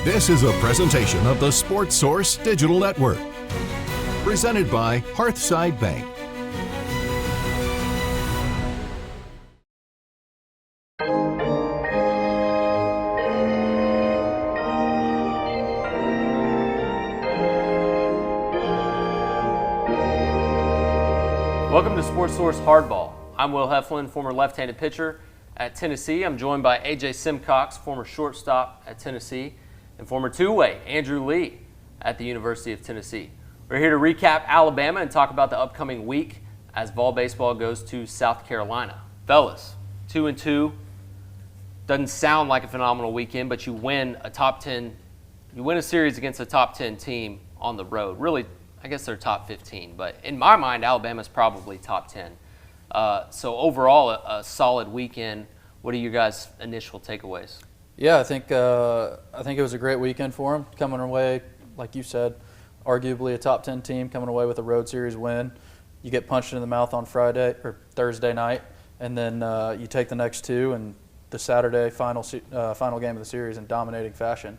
This is a presentation of the Sports Source Digital Network, presented by Hearthside Bank. Welcome to Sports Source Hardball. I'm Will Heflin, former left-handed pitcher at Tennessee. I'm joined by A.J. Simcox, former shortstop at Tennessee, and former two-way Andrew Lee at the University of Tennessee. We're here to recap Alabama and talk about the upcoming week as Vol baseball goes to South Carolina. Fellas, 2-2. Doesn't sound like a phenomenal weekend, but you win a series against a top 10 team on the road. Really, I guess they're top 15, but in my mind, Alabama's probably top 10. So overall, a solid weekend. What are you guys' initial takeaways? Yeah, I think it was a great weekend for them. Coming away, like you said, arguably a top 10 team coming away with a road series win. You get punched in the mouth on Friday or Thursday night, and then you take the next two and the Saturday final game of the series in dominating fashion.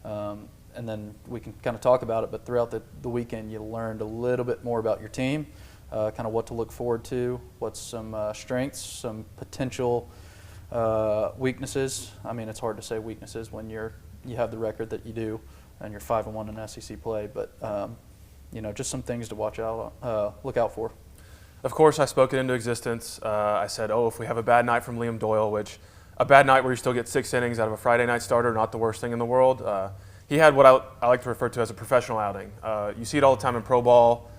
And then we can kind of talk about it, but throughout the weekend you learned a little bit more about your team, kind of what to look forward to, what's some strengths, some potential weaknesses. I mean, it's hard to say weaknesses when you have the record that you do and you're 5-1 in SEC play, but just some things to look out for. Of course, I spoke it into existence. I said, if we have a bad night from Liam Doyle, which a bad night where you still get 6 innings out of a Friday night starter, not the worst thing in the world. He had what I like to refer to as a professional outing. You see it all the time in pro ball.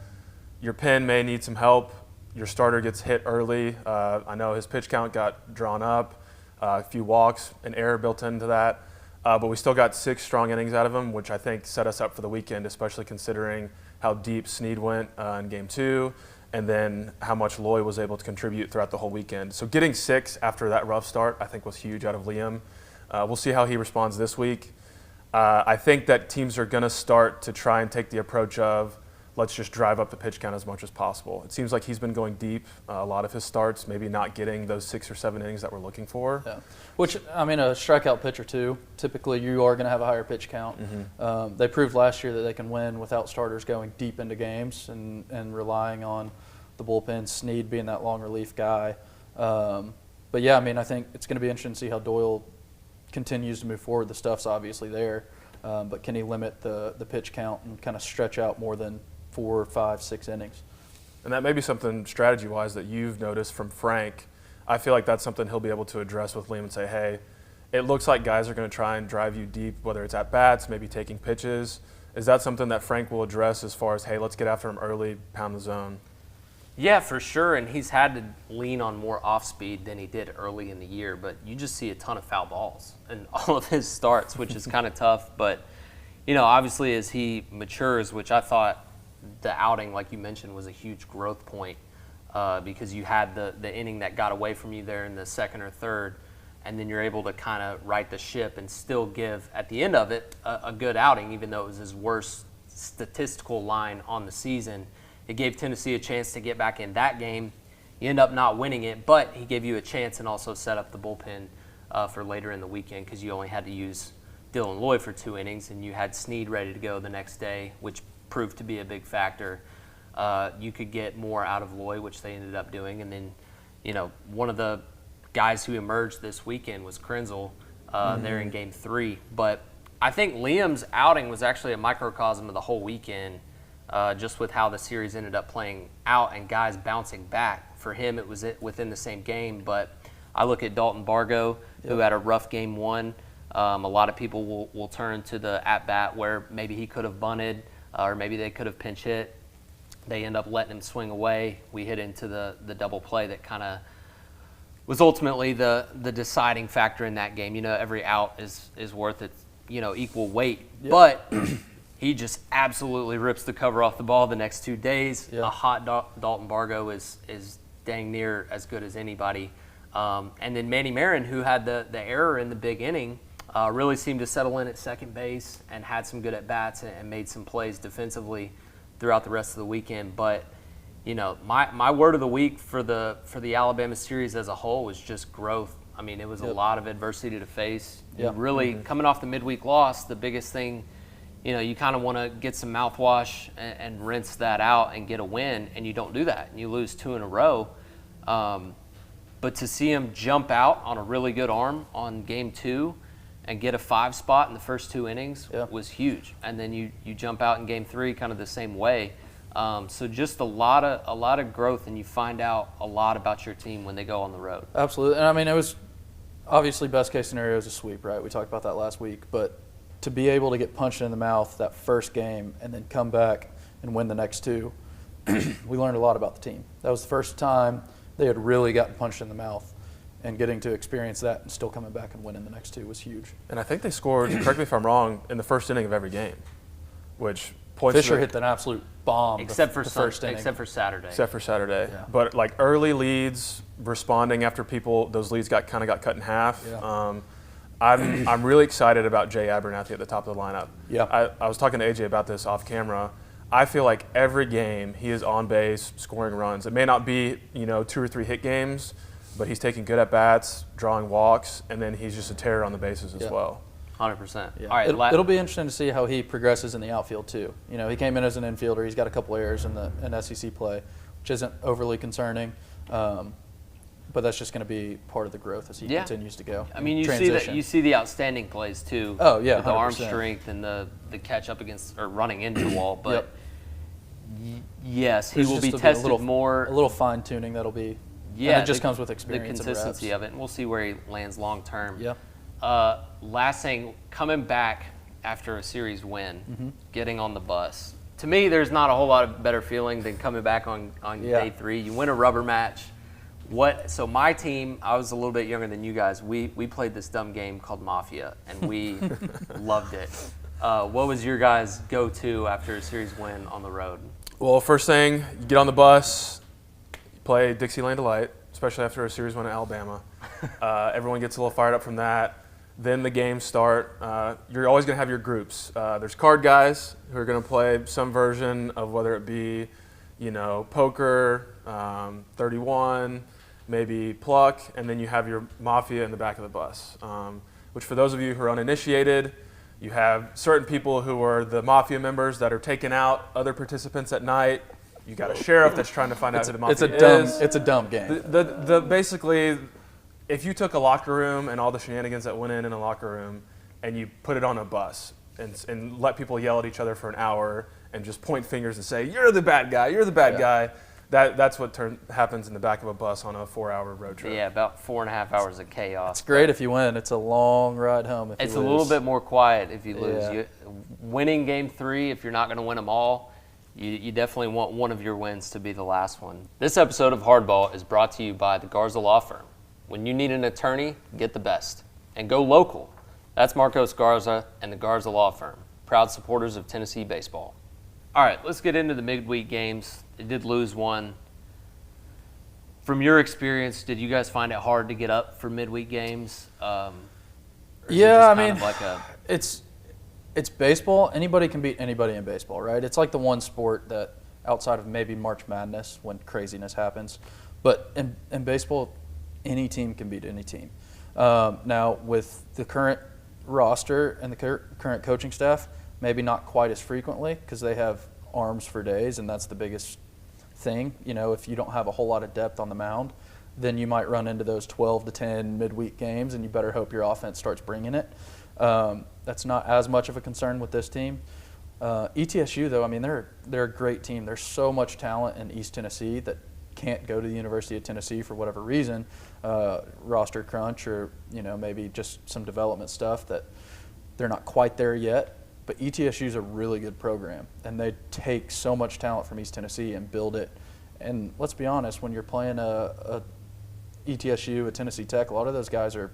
Your pen may need some help. Your starter gets hit early. I know his pitch count got drawn up, a few walks, an error built into that. But we still got 6 strong innings out of him, which I think set us up for the weekend, especially considering how deep Snead went in Game 2 and then how much Loy was able to contribute throughout the whole weekend. So getting 6 after that rough start I think was huge out of Liam. We'll see how he responds this week. I think that teams are going to start to try and take the approach of let's just drive up the pitch count as much as possible. It seems like he's been going deep a lot of his starts, maybe not getting those 6 or 7 innings that we're looking for. Yeah. Which, I mean, a strikeout pitcher too, typically you are going to have a higher pitch count. Mm-hmm. They proved last year that they can win without starters going deep into games and relying on the bullpen, Snead being that long relief guy. But yeah, I mean, I think it's going to be interesting to see how Doyle continues to move forward. The stuff's obviously there, but can he limit the pitch count and kind of stretch out more than 4, 5, 6 innings? And that may be something strategy-wise that you've noticed from Frank. I feel like that's something he'll be able to address with Liam and say, hey, it looks like guys are going to try and drive you deep, whether it's at bats, maybe taking pitches. Is that something that Frank will address as far as, hey, let's get after him early, pound the zone? Yeah, for sure, and he's had to lean on more off-speed than he did early in the year, but you just see a ton of foul balls in all of his starts, which is kind of tough. But, obviously as he matures, which I thought the outing, like you mentioned, was a huge growth point because you had the inning that got away from you there in the second or third, and then you're able to kind of right the ship and still give, at the end of it, a good outing, even though it was his worst statistical line on the season. It gave Tennessee a chance to get back in that game. You end up not winning it, but he gave you a chance and also set up the bullpen for later in the weekend because you only had to use Dylan Loy for 2 innings and you had Snead ready to go the next day, which proved to be a big factor. You could get more out of Loy, which they ended up doing. And then, one of the guys who emerged this weekend was Krenzel there in Game 3. But I think Liam's outing was actually a microcosm of the whole weekend. Just with how the series ended up playing out and guys bouncing back. For him, it was within the same game, but I look at Dalton Bargo, who had a rough Game 1. A lot of people will turn to the at-bat where maybe he could have bunted or maybe they could have pinch hit. They end up letting him swing away. We hit into the double play that kind of was ultimately the deciding factor in that game. Every out is worth its equal weight, but he just absolutely rips the cover off the ball the next 2 days. Yeah. A hot Dalton Bargo is dang near as good as anybody. And then Manny Marin, who had the error in the big inning, really seemed to settle in at second base and had some good at-bats and made some plays defensively throughout the rest of the weekend. But, my word of the week for the Alabama series as a whole was just growth. I mean, it was a Yep. lot of adversity to face. You Yeah. really, coming off the midweek loss, the biggest thing, you kind of want to get some mouthwash and rinse that out and get a win, and you don't do that, and you lose 2 in a row. But to see him jump out on a really good arm on game 2 and get a 5 spot in the first 2 innings was huge. And then you jump out in game 3 kind of the same way. So just a lot of growth, and you find out a lot about your team when they go on the road. Absolutely. And I mean, it was obviously best case scenario is a sweep, right? We talked about that last week. But to be able to get punched in the mouth that first game and then come back and win the next 2, we learned a lot about the team. That was the first time they had really gotten punched in the mouth, and getting to experience that and still coming back and winning the next 2 was huge. And I think they scored, correct me if I'm wrong, in the first inning of every game, which points Fisher to hit an absolute bomb Except for the first inning. except for Saturday. Yeah. But like early leads, responding after those leads got cut in half. Yeah. I'm really excited about Jay Abernathy at the top of the lineup. Yeah. I was talking to AJ about this off camera. I feel like every game he is on base, scoring runs. It may not be 2 or 3 hit games, but he's taking good at bats, drawing walks, and then he's just a terror on the bases as well. 100%. Yeah. All right, It'll be interesting to see how he progresses in the outfield too. He came in as an infielder. He's got a couple errors in SEC play, which isn't overly concerning. But that's just going to be part of the growth as he continues to go. I mean, you see the outstanding plays too. Oh yeah, with the arm 100%. strength and the catch up against or running into the wall. But yes, he will be tested more. A little fine tuning that'll be. Yeah, and it just comes with experience. The consistency of it, and we'll see where he lands long term. Yeah. Last thing, coming back after a series win, getting on the bus. To me, there's not a whole lot of better feeling than coming back on day 3. You win a rubber match. So my team, I was a little bit younger than you guys. We played this dumb game called Mafia, and we loved it. What was your guys' go-to after a series win on the road? Well, first thing, you get on the bus, you play Dixieland Delight, especially after a series win at Alabama. Everyone gets a little fired up from that. Then the games start. You're always going to have your groups. There's card guys who are going to play some version of whether it be, poker, 31, maybe pluck, and then you have your Mafia in the back of the bus, which for those of you who are uninitiated, you have certain people who are the Mafia members that are taking out other participants at night. You got a sheriff that's trying to find out who the Mafia is. It's a dumb game. Basically, if you took a locker room and all the shenanigans that went in a locker room and you put it on a bus and let people yell at each other for an hour and just point fingers and say, you're the bad guy, you're the bad guy, that's what happens in the back of a bus on a 4-hour road trip. Yeah, about 4.5 hours of chaos. It's great if you win. It's a long ride home if you lose. It's a little bit more quiet if you lose. Yeah. Winning game 3, if you're not going to win them all, you definitely want one of your wins to be the last one. This episode of Hardball is brought to you by the Garza Law Firm. When you need an attorney, get the best. And go local. That's Marcos Garza and the Garza Law Firm, proud supporters of Tennessee baseball. All right, let's get into the midweek games. They did lose one. From your experience, did you guys find it hard to get up for midweek games? It's baseball. Anybody can beat anybody in baseball, right? It's like the one sport that outside of maybe March Madness when craziness happens. But in baseball, any team can beat any team. Now, with the current roster and the current coaching staff, maybe not quite as frequently because they have arms for days, and that's the biggest thing. If you don't have a whole lot of depth on the mound, then you might run into those 12 to 10 midweek games, and you better hope your offense starts bringing it. That's not as much of a concern with this team. ETSU, though, I mean, they're a great team. There's so much talent in East Tennessee that can't go to the University of Tennessee for whatever reason, roster crunch or maybe just some development stuff that they're not quite there yet. But ETSU is a really good program, and they take so much talent from East Tennessee and build it. And let's be honest, when you're playing a ETSU, a Tennessee Tech, a lot of those guys are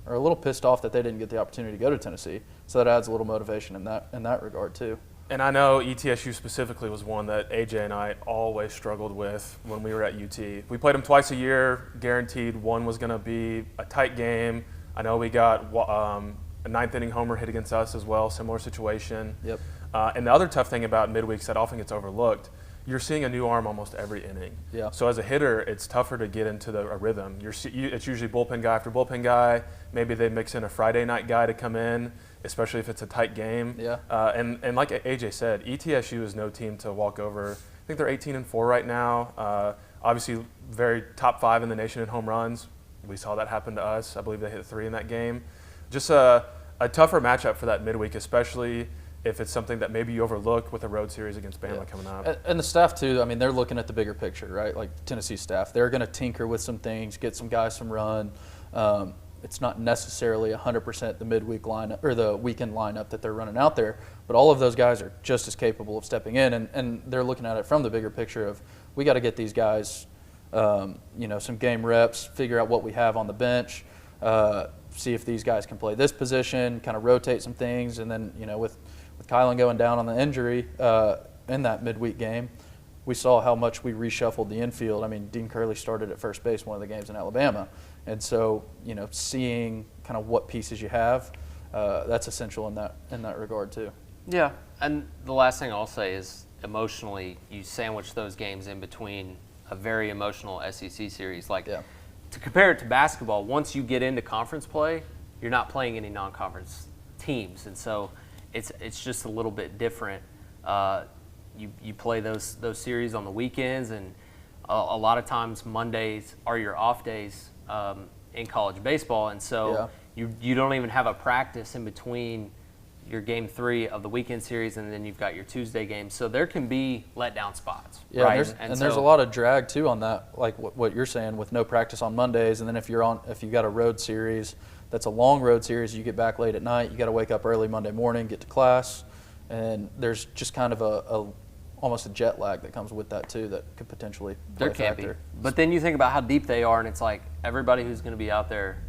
a little pissed off that they didn't get the opportunity to go to Tennessee. So that adds a little motivation in that regard too. And I know ETSU specifically was one that AJ and I always struggled with when we were at UT. We played them twice a year, guaranteed one was going to be a tight game. I know we got a ninth-inning homer hit against us as well, similar situation. Yep. And the other tough thing about midweeks that often gets overlooked, you're seeing a new arm almost every inning. Yeah. So as a hitter, it's tougher to get into a rhythm. It's usually bullpen guy after bullpen guy. Maybe they mix in a Friday night guy to come in, especially if it's a tight game. Yeah. And like AJ said, ETSU is no team to walk over. I think they're 18-4 right now. Obviously, very top 5 in the nation in home runs. We saw that happen to us. I believe they hit 3 in that game. Just a tougher matchup for that midweek, especially if it's something that maybe you overlook with a road series against Bama coming up. And the staff, too, I mean, they're looking at the bigger picture, right? Like Tennessee staff. They're going to tinker with some things, get some guys some run. It's not necessarily 100% the midweek lineup or the weekend lineup that they're running out there, but all of those guys are just as capable of stepping in, and they're looking at it from the bigger picture of we got to get these guys, some game reps, figure out what we have on the bench, see if these guys can play this position, kind of rotate some things, and then with Kylan going down on the injury in that midweek game, we saw how much we reshuffled the infield. I mean, Dean Curley started at first base one of the games in Alabama. And so, seeing kind of what pieces you have, that's essential in that regard too. Yeah, and the last thing I'll say is emotionally, you sandwich those games in between a very emotional SEC series. To compare it to basketball, once you get into conference play, you're not playing any non-conference teams, and so it's just a little bit different. You play those series on the weekends, and a lot of times Mondays are your off days in college baseball, and so you don't even have a practice in between your game 3 of the weekend series, and then you've got your Tuesday game. So there can be letdown spots. Yeah, right? and there's a lot of drag too on that, like what you're saying with no practice on Mondays, and then if you got a road series that's a long road series, you get back late at night, you got to wake up early Monday morning, get to class, and there's just kind of almost a jet lag that comes with that too that could potentially play a factor. There can be. But then you think about how deep they are, and it's like everybody who's going to be out there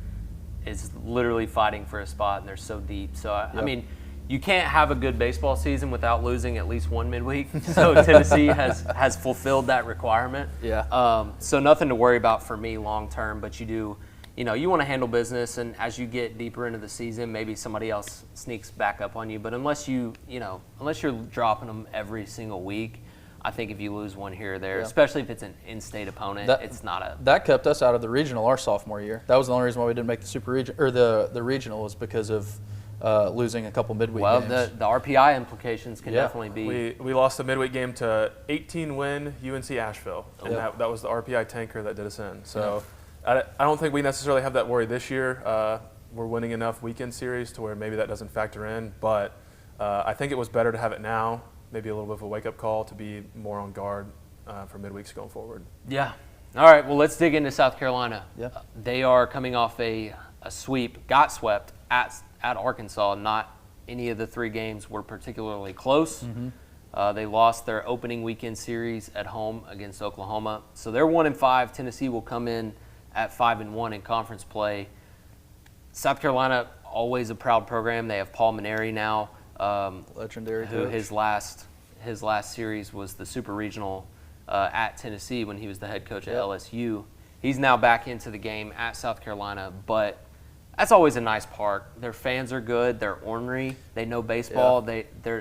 is literally fighting for a spot, and they're so deep. So, I mean, you can't have a good baseball season without losing at least one midweek. So Tennessee has fulfilled that requirement. Yeah. So nothing to worry about for me long term, but you do – you want to handle business, and as you get deeper into the season, maybe somebody else sneaks back up on you. But unless you're dropping them every single week, I think if you lose one here or there, especially if it's an in-state opponent, it's not a. That kept us out of the regional our sophomore year. That was the only reason why we didn't make the super region or the regional was because of losing a couple midweek games. Well, the RPI implications can definitely be. We lost the midweek game to 18-win UNC Asheville, and that was the RPI tanker that did us in. So. I don't think we necessarily have that worry this year. We're winning enough weekend series to where maybe that doesn't factor in, but I think it was better to have it now, maybe a little bit of a wake-up call to be more on guard for midweeks going forward. Yeah. All right, well, let's dig into South Carolina. Yeah. They are coming off a sweep, got swept at Arkansas. Not any of the 3 games were particularly close. Mm-hmm. They lost their opening weekend series at home against Oklahoma. So they're 1-5. Tennessee will come in at 5-1 in conference play. South Carolina, always a proud program. They have Paul Maneri now, legendary who coach. his last series was the Super Regional at Tennessee when he was the head coach at LSU. He's now back into the game at South Carolina, but that's always a nice park. Their fans are good. They're ornery. They know baseball. Yeah.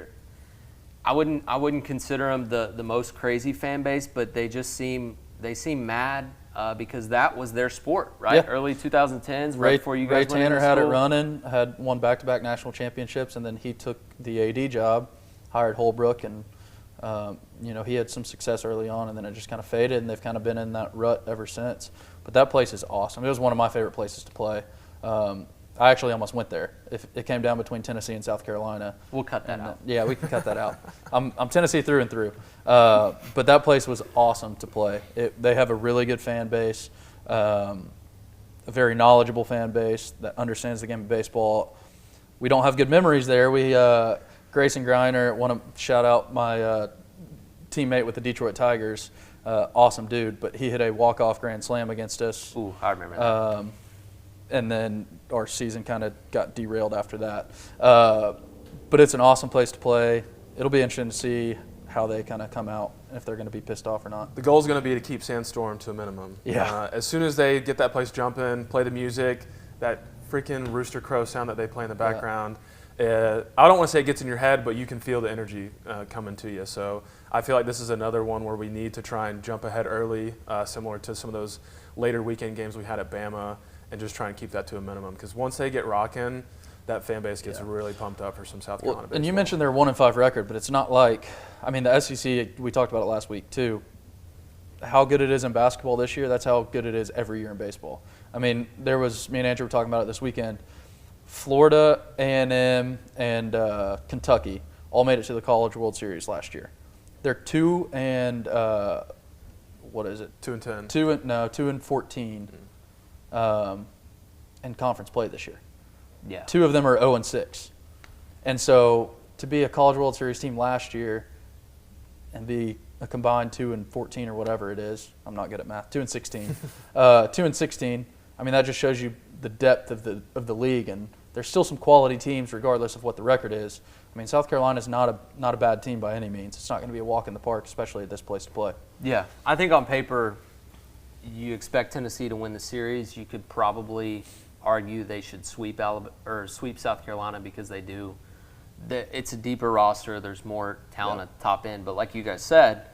I wouldn't consider them the most crazy fan base, but they seem mad. Because that was their sport, right? Yeah. Early 2010s, right before you guys went Tanner into had it school. running, had won back-to-back national championships, and then he took the AD job, hired Holbrook, and he had some success early on, and then it just kind of faded, and they've kind of been in that rut ever since. But that place is awesome. It was one of my favorite places to play. I actually almost went there. If it came down between Tennessee and South Carolina. We'll cut that out. Yeah, we can cut that out. I'm Tennessee through and through. But that place was awesome to play. They have a really good fan base, a very knowledgeable fan base that understands the game of baseball. We don't have good memories there. Grayson Greiner, want to shout out my teammate with the Detroit Tigers, awesome dude, but he hit a walk-off grand slam against us. Ooh, I remember that. And then our season kind of got derailed after that. But it's an awesome place to play. It'll be interesting to see how they kind of come out, if they're going to be pissed off or not. The goal is going to be to keep Sandstorm to a minimum. Yeah. As soon as they get that place jumping, play the music, that freaking Rooster Crow sound that they play in the background, I don't want to say it gets in your head, but you can feel the energy coming to you. So I feel like this is another one where we need to try and jump ahead early, similar to some of those later weekend games we had at Bama, and just try and keep that to a minimum. Because once they get rocking, that fan base gets really pumped up for some South Carolina baseball. And you mentioned their 1-5 record, but it's not like, I mean, the SEC, we talked about it last week too. How good it is in basketball this year, that's how good it is every year in baseball. I mean, me and Andrew were talking about it this weekend. Florida, A&M, and Kentucky all made it to the College World Series last year. They're 2 and what is it? 2-10. 2 and 14 in conference play this year. Yeah. 2 of them are 0 and 6, and so to be a College World Series team last year and be a combined 2 and 14 or whatever it is, I'm not good at math. 2 and 16, 2 and 16. I mean, that just shows you the depth of the league, and there's still some quality teams regardless of what the record is. I mean, South Carolina is not a bad team by any means. It's not going to be a walk in the park, especially at this place to play. Yeah, I think on paper, you expect Tennessee to win the series. You could probably argue they should sweep South Carolina because they do. It's a deeper roster. There's more talent at the top end. But like you guys said,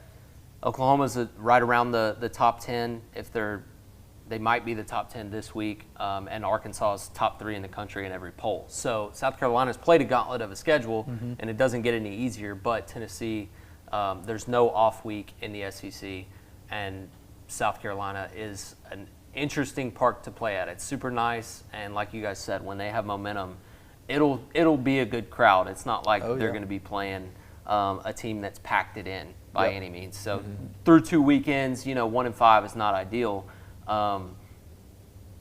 Oklahoma's right around the top 10. They might be the top 10 this week, and Arkansas is top 3 in the country in every poll. So South Carolina's played a gauntlet of a schedule, and it doesn't get any easier. But Tennessee, there's no off week in the SEC, and South Carolina is an interesting park to play at. It's super nice, and like you guys said, when they have momentum, it'll be a good crowd. It's not like they're going to be playing a team that's packed it in by any means. So through 2 weekends, 1 and 5 is not ideal.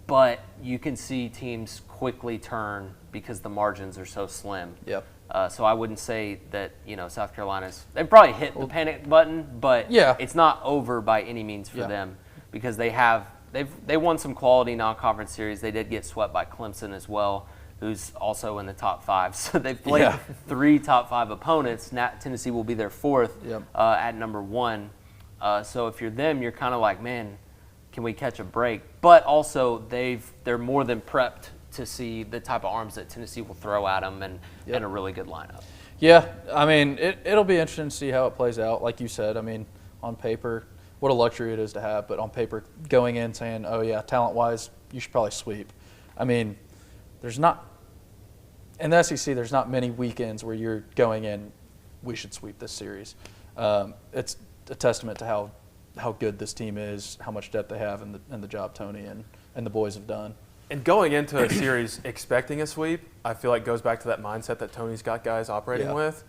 But you can see teams quickly turn because the margins are so slim. Yep. So I wouldn't say that, South Carolina's – they've probably hit the panic button, but it's not over by any means for them because they won some quality non-conference series. They did get swept by Clemson as well, who's also in the top 5. So they've played 3 top 5 opponents. Tennessee will be their 4th at number 1. So if you're them, you're kind of like, man, can we catch a break? But also they're more than prepped to see the type of arms that Tennessee will throw at them and a really good lineup. Yeah, I mean, it'll be interesting to see how it plays out. Like you said, I mean, on paper, what a luxury it is to have, but on paper, going in saying, oh yeah, talent-wise, you should probably sweep. I mean, in the SEC, there's not many weekends where you're going in, we should sweep this series. It's a testament to how good this team is, how much depth they have, and the job Tony and the boys have done. And going into a series expecting a sweep, I feel like goes back to that mindset that Tony's got guys operating with.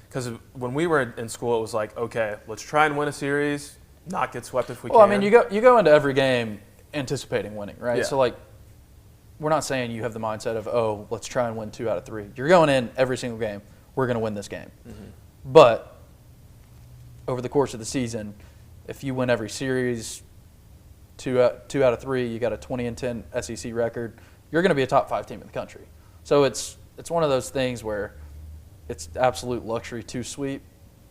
Because when we were in school, it was like, okay, let's try and win a series, not get swept if we can. Well, I mean, you go into every game anticipating winning, right? Yeah. So, like, we're not saying you have the mindset of, oh, let's try and win 2 out of 3. You're going in every single game, we're going to win this game. But over the course of the season, if you win every series, 2 out of 3, you got a 20-10 SEC record, you're going to be a top 5 team in the country. So it's one of those things where it's absolute luxury to sweep.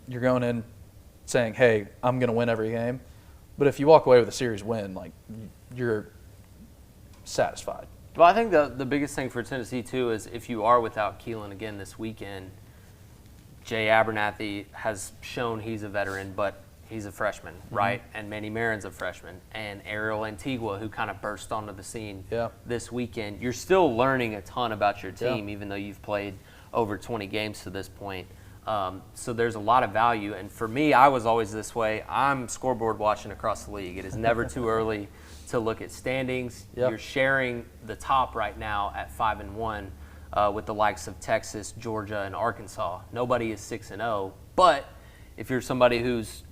You're going in saying, hey, I'm going to win every game. But if you walk away with a series win, like, you're satisfied. Well, I think the biggest thing for Tennessee, too, is if you are without Keelan again this weekend, Jay Abernathy has shown he's a veteran, but he's a freshman, right? And Manny Marin's a freshman. And Ariel Antigua, who kind of burst onto the scene this weekend. You're still learning a ton about your team, even though you've played over 20 games to this point. So there's a lot of value. And for me, I was always this way. I'm scoreboard watching across the league. It is never too early to look at standings. You're sharing the top right now at 5-1 with the likes of Texas, Georgia, and Arkansas. Nobody is 6-0. But if you're somebody who's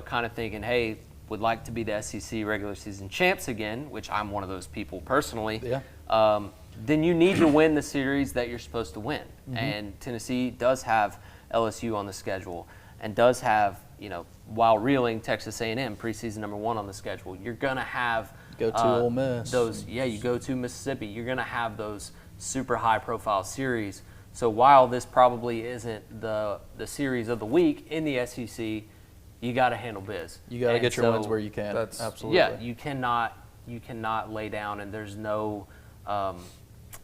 kind of thinking, hey, would like to be the SEC regular season champs again, which I'm one of those people personally, then you need to win the series that you're supposed to win. And Tennessee does have LSU on the schedule and does have, while reeling Texas A&M preseason number 1 on the schedule, you're going to have Go to Ole Miss. You go to Mississippi. You're going to have those super high-profile series. So while this probably isn't the series of the week in the SEC, you got to handle biz. You got to get your wins where you can. Absolutely. Yeah, you cannot lay down, and there's no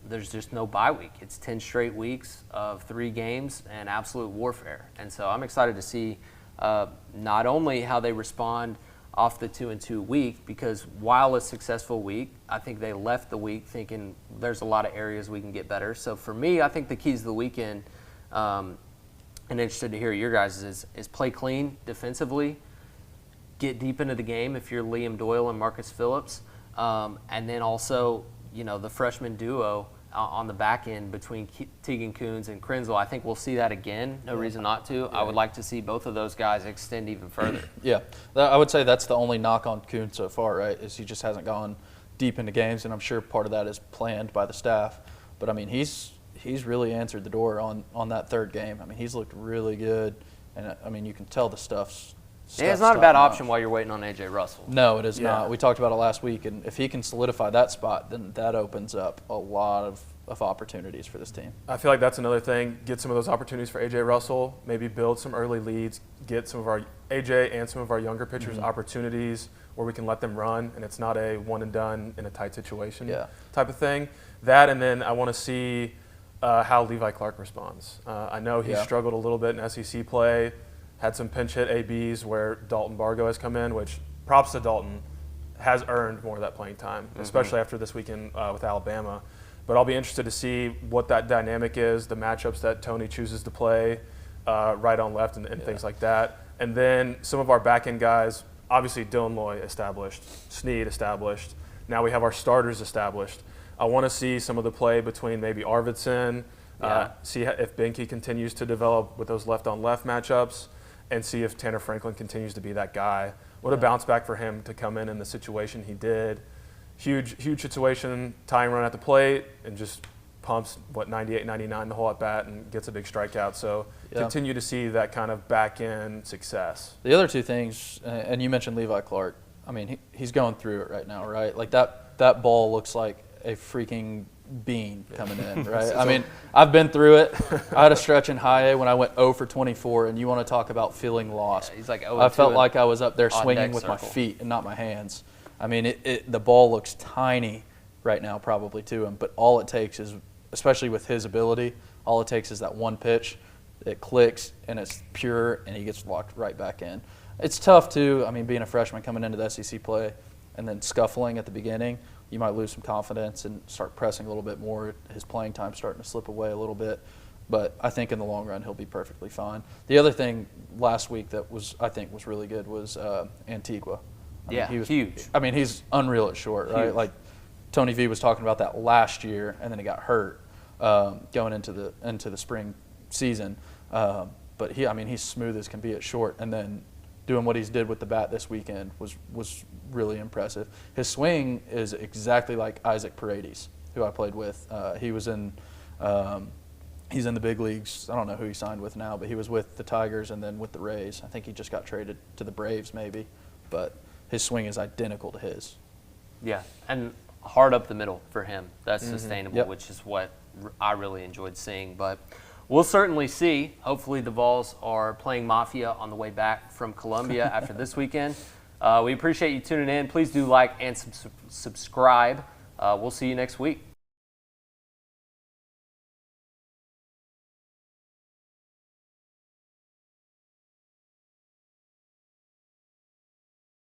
there's just no bye week. It's 10 straight weeks of 3 games and absolute warfare. And so I'm excited to see not only how they respond off the 2-2 week, because while a successful week, I think they left the week thinking there's a lot of areas we can get better. So for me, I think the keys of the weekend, and interested to hear your guys, is play clean defensively, get deep into the game if you're Liam Doyle and Marcus Phillips, and then also, the freshman duo on the back end between Tegan Coons and Krenzel. I think we'll see that again. No reason not to. I would like to see both of those guys extend even further. Yeah, I would say that's the only knock on Coons so far, right, is he just hasn't gone deep into games, and I'm sure part of that is planned by the staff. But, I mean, he's really answered the door on that third game. I mean, he's looked really good, and, I mean, you can tell the stuff's it's not a bad option while you're waiting on A.J. Russell. No, it is not. We talked about it last week, and if he can solidify that spot, then that opens up a lot of opportunities for this team. I feel like that's another thing. Get some of those opportunities for A.J. Russell, maybe build some early leads, get some of our A.J. and some of our younger pitchers opportunities where we can let them run, and it's not a one and done in a tight situation type of thing. That, and then I want to see how Levi Clark responds. I know he struggled a little bit in SEC play, had some pinch hit ABs where Dalton Bargo has come in, which props to Dalton, has earned more of that playing time, especially after this weekend with Alabama. But I'll be interested to see what that dynamic is, the matchups that Tony chooses to play, right on left and things like that. And then some of our back-end guys, obviously Dylan Loy established, Snead established. Now we have our starters established. I want to see some of the play between maybe Arvidsson, see if Benke continues to develop with those left-on-left matchups, and see if Tanner Franklin continues to be that guy. What a bounce back for him to come in the situation he did. Huge situation, tying run at the plate, and just pumps, 98, 99 the whole at bat and gets a big strikeout. So continue to see that kind of back-end success. The other two things, and you mentioned Levi Clark, I mean, he's going through it right now, right? Like that ball looks like a freaking bean coming in, right? I mean, I've been through it. I had a stretch in high A when I went 0 for 24, and you want to talk about feeling lost. Yeah, he's like 0 I felt like I was up there swinging with my feet and not my hands. I mean, the ball looks tiny right now probably to him, but all it takes is, especially with his ability, all it takes is that one pitch, it clicks, and it's pure, and he gets locked right back in. It's tough, too. I mean, being a freshman coming into the SEC play and then scuffling at the beginning, you might lose some confidence and start pressing a little bit more. His playing time's starting to slip away a little bit. But I think in the long run he'll be perfectly fine. The other thing last week that I think was really good was Antigua. I mean, he was huge. I mean, he's unreal at short, right? Huge. Like Tony V was talking about that last year, and then he got hurt going into the spring season. But he's smooth as can be at short, and then doing what he's did with the bat this weekend was really impressive. His swing is exactly like Isaac Paredes, who I played with. He's in the big leagues. I don't know who he signed with now, but he was with the Tigers and then with the Rays. I think he just got traded to the Braves maybe, but his swing is identical to his. Yeah, and hard up the middle for him. That's sustainable, which is what I really enjoyed seeing. But we'll certainly see. Hopefully the Vols are playing Mafia on the way back from Columbia after this weekend. We appreciate you tuning in. Please do like and subscribe. We'll see you next week.